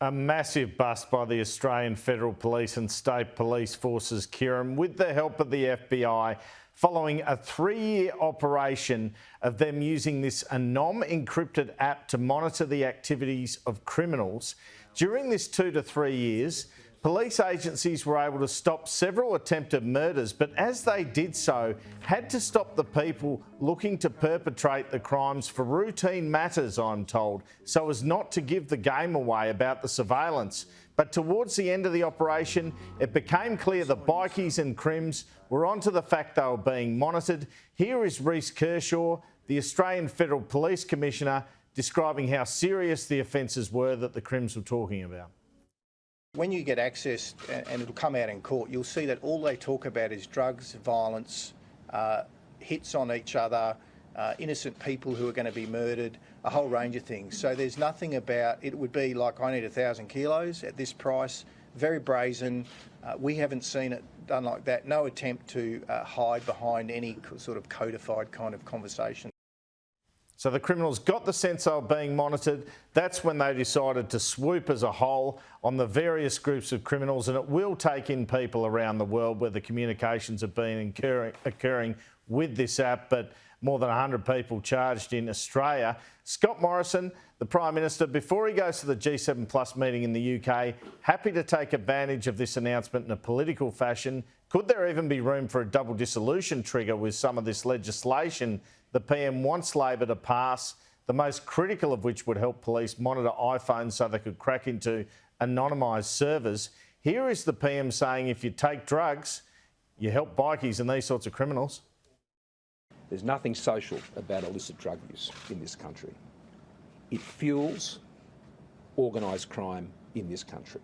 A massive bust by the Australian Federal Police and State Police Forces, Kieran, with the help of the FBI, following a 3-year operation of them using this encrypted app to monitor the activities of criminals. During this 2 to 3 years, police agencies were able to stop several attempted murders, but as they did so, had to stop the people looking to perpetrate the crimes for routine matters, I'm told, so as not to give the game away about the surveillance. But towards the end of the operation, it became clear the bikies and crims were onto the fact they were being monitored. Here is Reece Kershaw, the Australian Federal Police Commissioner, describing how serious the offences were that the crims were talking about. When you get access, and it'll come out in court, you'll see that all they talk about is drugs, violence, hits on each other, innocent people who are going to be murdered, a whole range of things. So there's nothing about, it would be like, I need 1,000 kilos at this price, very brazen. We haven't seen it done like that. No attempt to hide behind any sort of codified kind of conversation. So the criminals got the sense they were being monitored. That's when they decided to swoop as a whole on the various groups of criminals, and it will take in people around the world where the communications have been occurring with this app, but more than 100 people charged in Australia. Scott Morrison, the Prime Minister, before he goes to the G7 Plus meeting in the UK, happy to take advantage of this announcement in a political fashion. Could there even be room for a double dissolution trigger with some of this legislation the PM wants Labor to pass, the most critical of which would help police monitor iPhones so they could crack into anonymised servers? Here is the PM saying if you take drugs, you help bikies and these sorts of criminals. There's nothing social about illicit drug use in this country. It fuels organised crime in this country.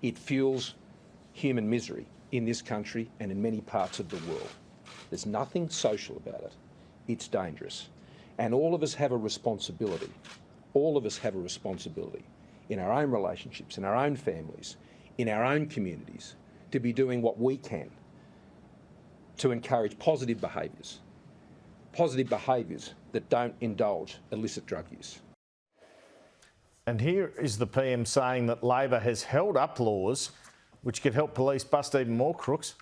It fuels human misery in this country and in many parts of the world. There's nothing social about it. It's dangerous. And all of us have a responsibility. All of us have a responsibility in our own relationships, in our own families, in our own communities, to be doing what we can to encourage positive behaviours that don't indulge illicit drug use. And here is the PM saying that Labor has held up laws which could help police bust even more crooks.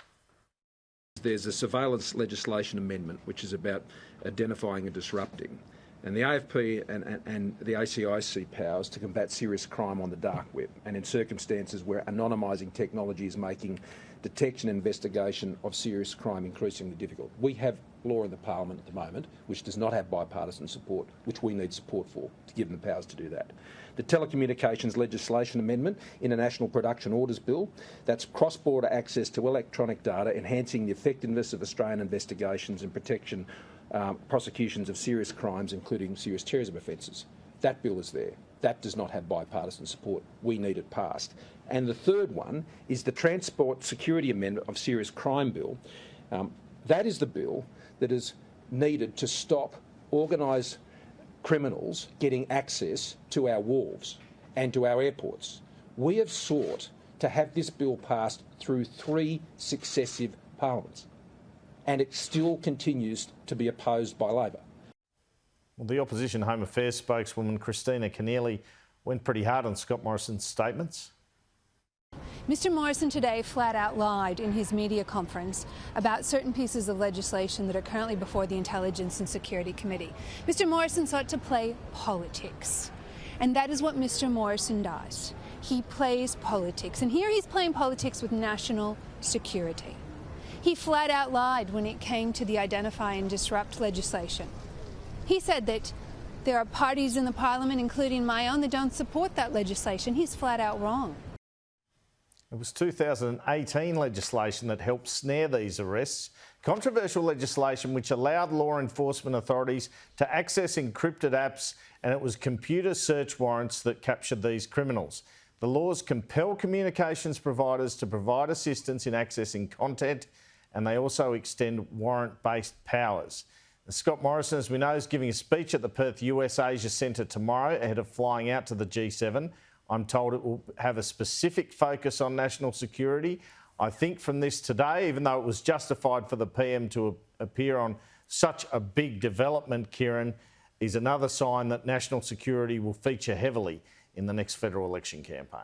There's a surveillance legislation amendment which is about identifying and disrupting, and the AFP and the ACIC powers to combat serious crime on the dark web, and in circumstances where anonymising technology is making detection and investigation of serious crime increasingly difficult. We have law in the Parliament at the moment which does not have bipartisan support, which we need support for to give them the powers to do that. The Telecommunications Legislation Amendment in a National Production Orders Bill, that's cross-border access to electronic data, enhancing the effectiveness of Australian investigations and prosecutions of serious crimes, including serious terrorism offences. That bill is there. That does not have bipartisan support. We need it passed. And the third one is the Transport Security Amendment of Serious Crime Bill. That is the bill that is needed to stop organised criminals getting access to our wharves and to our airports. We have sought to have this bill passed through 3 successive parliaments, and it still continues to be opposed by Labor. Well, the Opposition Home Affairs spokeswoman Christina Keneally went pretty hard on Scott Morrison's statements. Mr Morrison today flat out lied in his media conference about certain pieces of legislation that are currently before the Intelligence and Security Committee. Mr Morrison sought to play politics, and that is what Mr Morrison does. He plays politics, and here he's playing politics with national security. He flat out lied when it came to the identify and disrupt legislation. He said that there are parties in the Parliament, including my own, that don't support that legislation. He's flat out wrong. It was 2018 legislation that helped snare these arrests. Controversial legislation which allowed law enforcement authorities to access encrypted apps, and it was computer search warrants that captured these criminals. The laws compel communications providers to provide assistance in accessing content, and they also extend warrant-based powers. And Scott Morrison, as we know, is giving a speech at the Perth US Asia Centre tomorrow ahead of flying out to the G7. I'm told it will have a specific focus on national security. I think from this today, even though it was justified for the PM to appear on such a big development, Kieran, is another sign that national security will feature heavily in the next federal election campaign.